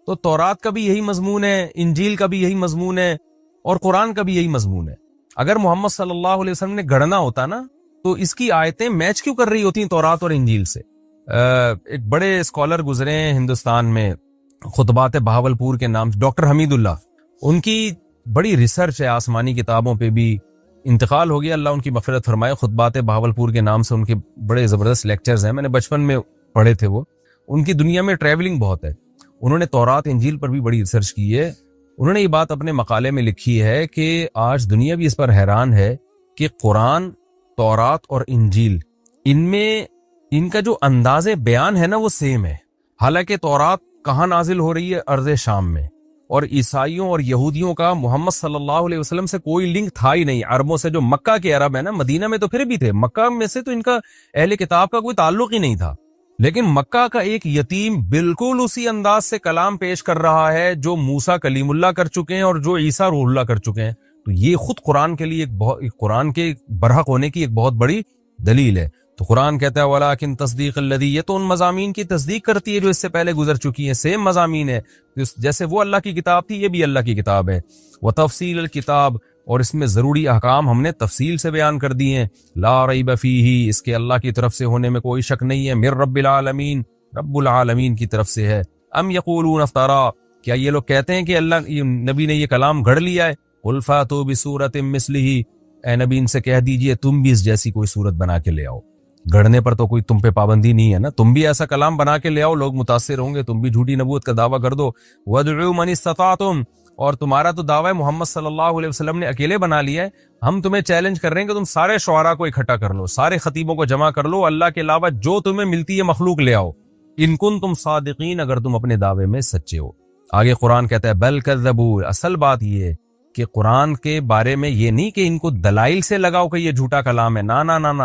B: تو تورات کا بھی یہی مضمون ہے، انجیل کا بھی یہی مضمون ہے، اور قرآن کا بھی یہی مضمون ہے۔ اگر محمد صلی اللہ علیہ وسلم نے گھڑنا ہوتا نا تو اس کی آیتیں میچ کیوں کر رہی ہوتی ہیں تورات اور انجیل سے؟ ایک بڑے اسکالر گزرے ہیں ہندوستان میں، خطبات بہاولپور کے نام سے، ڈاکٹر حمید اللہ، ان کی بڑی ریسرچ ہے آسمانی کتابوں پہ بھی، انتقال ہو گیا، اللہ ان کی مغفرت فرمائے۔ خطبات بہاولپور کے نام سے ان کے بڑے زبردست لیکچرز ہیں، میں نے بچپن میں پڑھے تھے وہ۔ ان کی دنیا میں ٹریولنگ بہت ہے، انہوں نے تورات انجیل پر بھی بڑی ریسرچ کی ہے۔ انہوں نے یہ بات اپنے مقالے میں لکھی ہے کہ آج دنیا بھی اس پر حیران ہے کہ قرآن، تورات اور انجیل، ان میں ان کا جو انداز بیان ہے نا وہ سیم ہے۔ حالانکہ تورات کہاں نازل ہو رہی ہے؟ ارض شام میں، اور عیسائیوں اور یہودیوں کا محمد صلی اللہ علیہ وسلم سے کوئی لنک تھا ہی نہیں، عربوں سے، جو مکہ کے عرب ہے نا، مدینہ میں تو پھر بھی تھے، مکہ میں سے تو ان کا اہل کتاب کا کوئی تعلق ہی نہیں تھا۔ لیکن مکہ کا ایک یتیم بالکل اسی انداز سے کلام پیش کر رہا ہے جو موسیٰ کلیم اللہ کر چکے ہیں اور جو عیسیٰ روح اللہ کر چکے ہیں۔ تو یہ خود قرآن کے لیے قرآن کے برحق ہونے کی ایک بہت بڑی دلیل ہے۔ تو قرآن کہتا ہے ولیکن تصدیق الذی، یہ تو ان مضامین کی تصدیق کرتی ہے جو اس سے پہلے گزر چکی ہیں، سیم مضامین ہے، جیسے وہ اللہ کی کتاب تھی یہ بھی اللہ کی کتاب ہے۔ وتفصیل الکتاب، اور اس میں ضروری احکام ہم نے تفصیل سے بیان کر دیے ہیں۔ لا ریب فیہ، اس کے اللہ کی طرف سے ہونے میں کوئی شک نہیں ہے۔ من رب العالمین، رب العالمین کی طرف سے ہے۔ ام یقولون افترا، کیا یہ لوگ کہتے ہیں کہ اللہ نبی نے یہ کلام گھڑ لیا ہے؟ قل فاتوا بسورۃ مثلہ، اے نبی ان سے کہہ دیجئے تم بھی اس جیسی کوئی صورت بنا کے لے آؤ۔ گھڑنے پر تو کوئی تم پہ پابندی نہیں ہے نا، تم بھی ایسا کلام بنا کے لے آؤ، لوگ متاثر ہوں گے، تم بھی جھوٹی نبوت کا دعویٰ کر دو۔ وادعوا من استطعتم، اور تمہارا تو دعویٰ محمد صلی اللہ علیہ وسلم نے اکیلے بنا لیا ہے، ہم تمہیں چیلنج کر رہے ہیں کہ تم سارے شعراء کو اکٹھا کر لو، سارے خطیبوں کو جمع کر لو، اللہ کے علاوہ جو تمہیں ملتی ہے مخلوق لے آؤ، ان کنتم صادقین، اگر تم اپنے دعوے میں سچے ہو۔ آگے قرآن کہتا ہے بل کذبوا، اصل بات یہ ہے کہ قرآن کے بارے میں یہ نہیں کہ ان کو دلائل سے لگاؤ کہ یہ جھوٹا کلام ہے، نہ،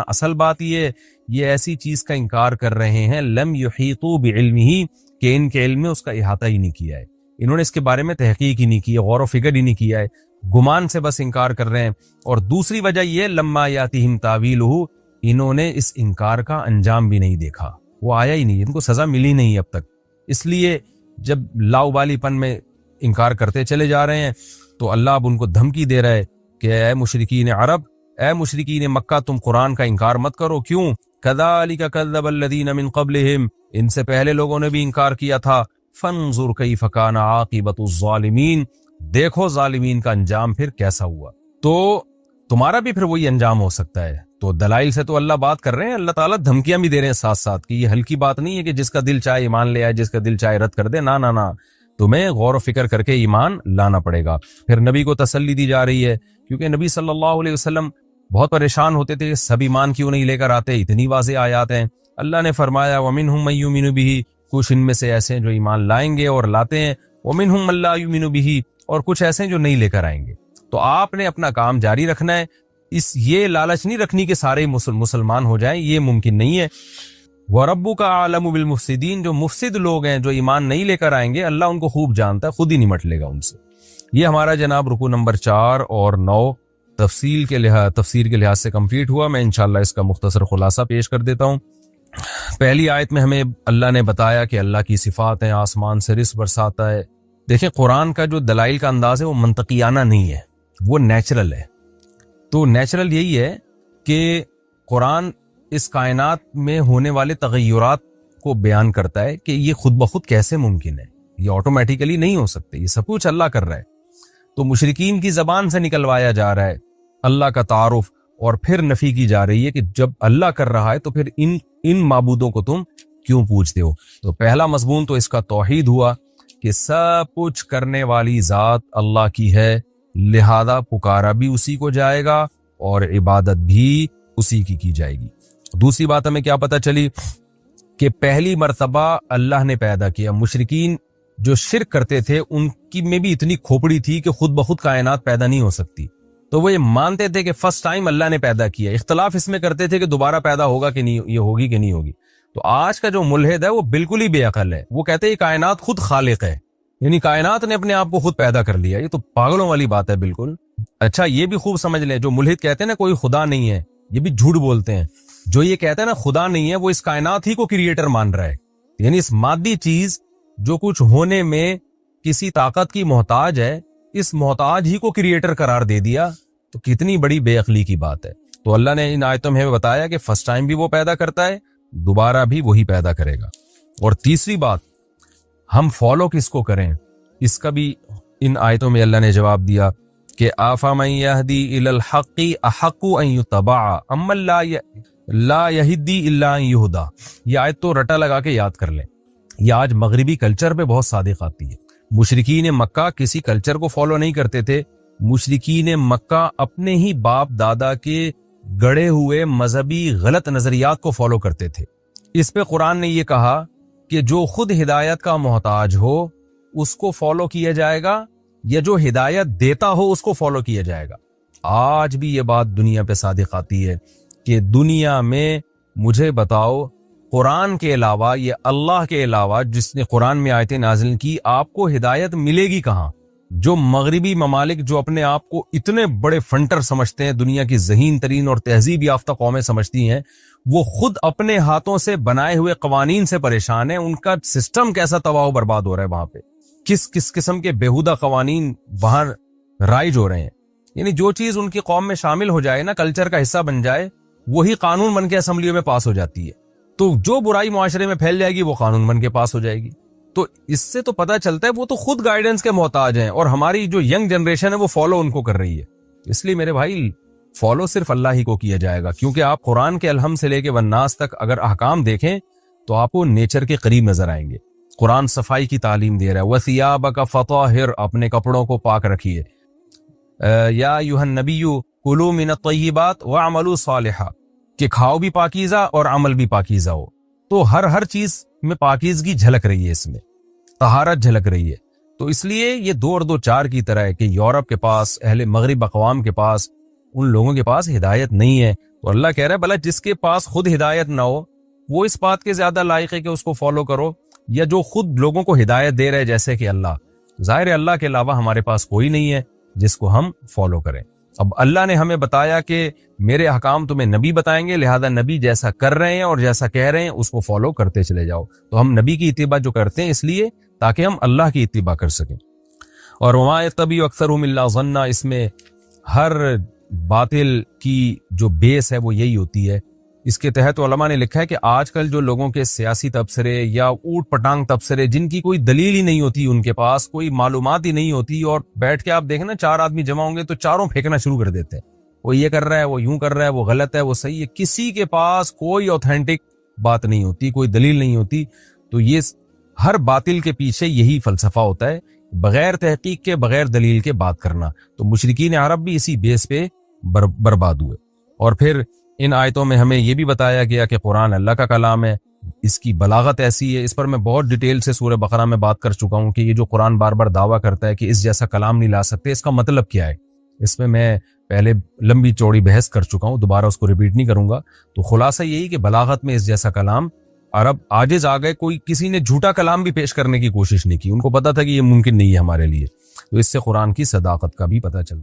B: اصل بات یہ ایسی چیز کا انکار کر رہے ہیں لم یحیطوا بعلمہ، کہ ان کے علم میں اس کا احاطہ ہی نہیں کیا ہے، انہوں نے اس کے بارے میں تحقیق ہی نہیں کی ہے، غور و فکر ہی نہیں کیا ہے، گمان سے بس انکار کر رہے ہیں۔ اور دوسری وجہ یہ لما یاتہم تاویلہ، انہوں نے اس انکار کا انجام بھی نہیں دیکھا، وہ آیا ہی نہیں، ان کو سزا ملی نہیں اب تک، اس لیے جب لاؤبالی پن میں انکار کرتے چلے جا رہے ہیں۔ تو اللہ اب ان کو دھمکی دے رہا ہے کہ اے مشرکین عرب، اے مشرکین مکہ، تم قرآن کا انکار مت کرو. کیوں؟ کذالک کذب الذین من قبلہم، ان سے پہلے لوگوں نے بھی انکار کیا تھا. فانظر کیف کان عاقبۃ الظالمین، دیکھو ظالمین کا انجام پھر کیسا ہوا. تو تمہارا بھی پھر وہی انجام ہو سکتا ہے. تو دلائل سے تو اللہ بات کر رہے ہیں، اللہ تعالیٰ دھمکیاں بھی دے رہے ہیں ساتھ ساتھ کہ یہ ہلکی بات نہیں ہے کہ جس کا دل چاہے ایمان لے آئے، جس کا دل چاہے رد کر دے. نہ، تمہیں غور و فکر کر کے ایمان لانا پڑے گا. پھر نبی کو تسلی دی جا رہی ہے، کیونکہ نبی صلی اللہ علیہ وسلم بہت پریشان ہوتے تھے، سب ایمان کیوں نہیں لے کر آتے، اتنی واضح آیات ہیں. اللہ نے فرمایا وَمِنْهُمْ مَن يُؤْمِنُ بِهِ، کچھ ان میں سے ایسے ہیں جو ایمان لائیں گے اور لاتے ہیں. وَمِنْهُمْ مَن لَا يُؤْمِنُ بِهِ، اور کچھ ایسے ہیں جو نہیں لے کر آئیں گے. تو آپ نے اپنا کام جاری رکھنا ہے. یہ لالچ نہیں رکھنی کہ سارے مسلمان ہو جائیں، یہ ممکن نہیں ہے. وَرَبُّكَ أَعْلَمُ بِالْمُفْسِدِينَ، جو مفسد لوگ ہیں، جو ایمان نہیں لے کر آئیں گے، اللہ ان کو خوب جانتا ہے، خود ہی نمٹ لے گا ان سے. یہ ہمارا جناب رکوع نمبر 4 اور 9 تفسیر کے لحاظ سے کمپلیٹ ہوا. میں انشاءاللہ اس کا مختصر خلاصہ پیش کر دیتا ہوں. پہلی آیت میں ہمیں اللہ نے بتایا کہ اللہ کی صفات ہیں، آسمان سے رزق برساتا ہے. دیکھیں قرآن کا جو دلائل کا انداز ہے وہ منطقیانہ نہیں ہے، وہ نیچرل ہے. تو نیچرل یہی ہے کہ قرآن اس کائنات میں ہونے والے تغیرات کو بیان کرتا ہے کہ یہ خود بخود کیسے ممکن ہے، یہ آٹومیٹیکلی نہیں ہو سکتے، یہ سب کچھ اللہ کر رہا ہے. تو مشرکین کی زبان سے نکلوایا جا رہا ہے اللہ کا تعارف، اور پھر نفی کی جا رہی ہے کہ جب اللہ کر رہا ہے تو پھر ان معبودوں کو تم کیوں پوچھتے ہو. تو پہلا مضمون تو اس کا توحید ہوا کہ سب کچھ کرنے والی ذات اللہ کی ہے، لہذا پکارا بھی اسی کو جائے گا اور عبادت بھی اسی کی جائے گی. دوسری بات ہمیں کیا پتہ چلی کہ پہلی مرتبہ اللہ نے پیدا کیا. مشرکین جو شرک کرتے تھے ان کی میں بھی اتنی کھوپڑی تھی کہ خود بخود کائنات پیدا نہیں ہو سکتی. تو وہ یہ مانتے تھے کہ فرسٹ ٹائم اللہ نے پیدا کیا. اختلاف اس میں کرتے تھے کہ دوبارہ پیدا ہوگا کہ نہیں، یہ ہوگی کہ نہیں ہوگی. تو آج کا جو ملحد ہے وہ بالکل ہی بے عقل ہے. وہ کہتے ہیں یہ کائنات خود خالق ہے، یعنی کائنات نے اپنے آپ کو خود پیدا کر لیا. یہ تو پاگلوں والی بات ہے بالکل. اچھا یہ بھی خوب سمجھ لیں، جو ملحد کہتے ہیں نا کوئی خدا نہیں ہے، یہ بھی جھوٹ بولتے ہیں. جو یہ کہتا ہے نا خدا نہیں ہے، وہ اس کائنات ہی کو کریٹر مان رہا ہے. یعنی اس مادی چیز جو کچھ ہونے میں کسی طاقت کی محتاج ہے، اس محتاج ہی کو کریٹر قرار دے دیا. تو کتنی بڑی بے عقلی کی بات ہے. تو اللہ نے ان آیتوں میں بتایا کہ فرسٹ ٹائم بھی وہ پیدا کرتا ہے، دوبارہ بھی وہی پیدا کرے گا. اور تیسری بات، ہم فالو کس کو کریں، اس کا بھی ان آیتوں میں اللہ نے جواب دیا کہ آفمن یہدی الی الحق احق ان یتبع امن لا یہدی الا ان یہدی. یہ آیت تو رٹا لگا کے یاد کر لیں. یہ آج مغربی کلچر پہ بہت صادق آتی ہے. مشرکین مکہ کسی کلچر کو فالو نہیں کرتے تھے. مشرکین مکہ اپنے ہی باپ دادا کے گڑے ہوئے مذہبی غلط نظریات کو فالو کرتے تھے. اس پہ قرآن نے یہ کہا کہ جو خود ہدایت کا محتاج ہو اس کو فالو کیا جائے گا، یا جو ہدایت دیتا ہو اس کو فالو کیا جائے گا. آج بھی یہ بات دنیا پہ صادق آتی ہے کہ دنیا میں مجھے بتاؤ قرآن کے علاوہ، یہ اللہ کے علاوہ جس نے قرآن میں آیتیں نازل کی، آپ کو ہدایت ملے گی کہاں؟ جو مغربی ممالک جو اپنے آپ کو اتنے بڑے فنٹر سمجھتے ہیں، دنیا کی ذہین ترین اور تہذیب یافتہ قومیں سمجھتی ہیں، وہ خود اپنے ہاتھوں سے بنائے ہوئے قوانین سے پریشان ہیں. ان کا سسٹم کیسا تباہ و برباد ہو رہا ہے وہاں پہ، کس قسم کے بیہودہ قوانین باہر رائج ہو رہے ہیں. یعنی جو چیز ان کی قوم میں شامل ہو جائے نا، کلچر کا حصہ بن جائے، وہی قانون بن کے اسمبلیوں میں پاس ہو جاتی ہے. تو جو برائی معاشرے میں پھیل جائے گی وہ قانون بن کے پاس ہو جائے گی. تو اس سے تو پتہ چلتا ہے وہ تو خود گائیڈنس کے محتاج ہیں، اور ہماری جو ینگ جنریشن ہے وہ فالو ان کو کر رہی ہے. اس لیے میرے بھائی فالو صرف اللہ ہی کو کیا جائے گا، کیونکہ آپ قرآن کے الحم سے لے کے والناس تک اگر احکام دیکھیں تو آپ کو نیچر کے قریب نظر آئیں گے. قرآن صفائی کی تعلیم دے رہا ہے، وَثِيَابَكَ فَطَهِّرْ، اپنے کپڑوں کو پاک رکھیے. یا ایھا النبی کلوا من الطیبات واعملوا صالحا، کہ کھاؤ بھی پاکیزہ اور عمل بھی پاکیزہ ہو. تو ہر چیز میں پاکیزگی جھلک رہی ہے، اس میں طہارت جھلک رہی ہے. تو اس لیے یہ 2 اور 2 4 کی طرح ہے کہ یورپ کے پاس، اہل مغرب اقوام کے پاس، ان لوگوں کے پاس ہدایت نہیں ہے. تو اللہ کہہ رہا ہے بھلا جس کے پاس خود ہدایت نہ ہو وہ اس بات کے زیادہ لائق ہے کہ اس کو فالو کرو، یا جو خود لوگوں کو ہدایت دے رہے جیسے کہ اللہ. ظاہر ہے اللہ کے علاوہ ہمارے پاس کوئی نہیں ہے جس کو ہم فالو کریں. اب اللہ نے ہمیں بتایا کہ میرے احکام تمہیں نبی بتائیں گے، لہذا نبی جیسا کر رہے ہیں اور جیسا کہہ رہے ہیں اس کو فالو کرتے چلے جاؤ. تو ہم نبی کی اتباع جو کرتے ہیں اس لیے تاکہ ہم اللہ کی اتباع کر سکیں. اور وما یتبع اکثرهم الا ظنا، اس میں ہر باطل کی جو بیس ہے وہ یہی ہوتی ہے۔ اس کے تحت علماء نے لکھا ہے کہ آج کل جو لوگوں کے سیاسی تبصرے یا اوٹ پٹانگ تبصرے، جن کی کوئی دلیل ہی نہیں ہوتی، ان کے پاس کوئی معلومات ہی نہیں ہوتی، اور بیٹھ کے آپ دیکھیں نا 4 آدمی جمع ہوں گے تو چاروں پھینکنا شروع کر دیتے ہیں، وہ یہ کر رہا ہے، وہ یوں کر رہا ہے، وہ غلط ہے، وہ صحیح ہے، کسی کے پاس کوئی اوتھینٹک بات نہیں ہوتی، کوئی دلیل نہیں ہوتی۔ تو یہ ہر باطل کے پیچھے یہی فلسفہ ہوتا ہے، بغیر تحقیق کے، بغیر دلیل کے بات کرنا۔ تو مشرکین عرب بھی اسی بیس پہ برباد ہوئے۔ اور پھر ان آیتوں میں ہمیں یہ بھی بتایا گیا کہ قرآن اللہ کا کلام ہے، اس کی بلاغت ایسی ہے۔ اس پر میں بہت ڈیٹیل سے سورہ بقرہ میں بات کر چکا ہوں کہ یہ جو قرآن بار بار دعویٰ کرتا ہے کہ اس جیسا کلام نہیں لا سکتے، اس کا مطلب کیا ہے۔ اس میں پہلے لمبی چوڑی بحث کر چکا ہوں، دوبارہ اس کو ریپیٹ نہیں کروں گا۔ تو خلاصہ یہی کہ بلاغت میں اس جیسا کلام عرب عاجز آ گئے، کوئی کسی نے جھوٹا کلام بھی پیش کرنے کی کوشش نہیں کی، ان کو پتا تھا کہ یہ ممکن نہیں ہے ہمارے لیے۔ تو اس سے قرآن کی صداقت کا بھی پتہ چلتا ہے۔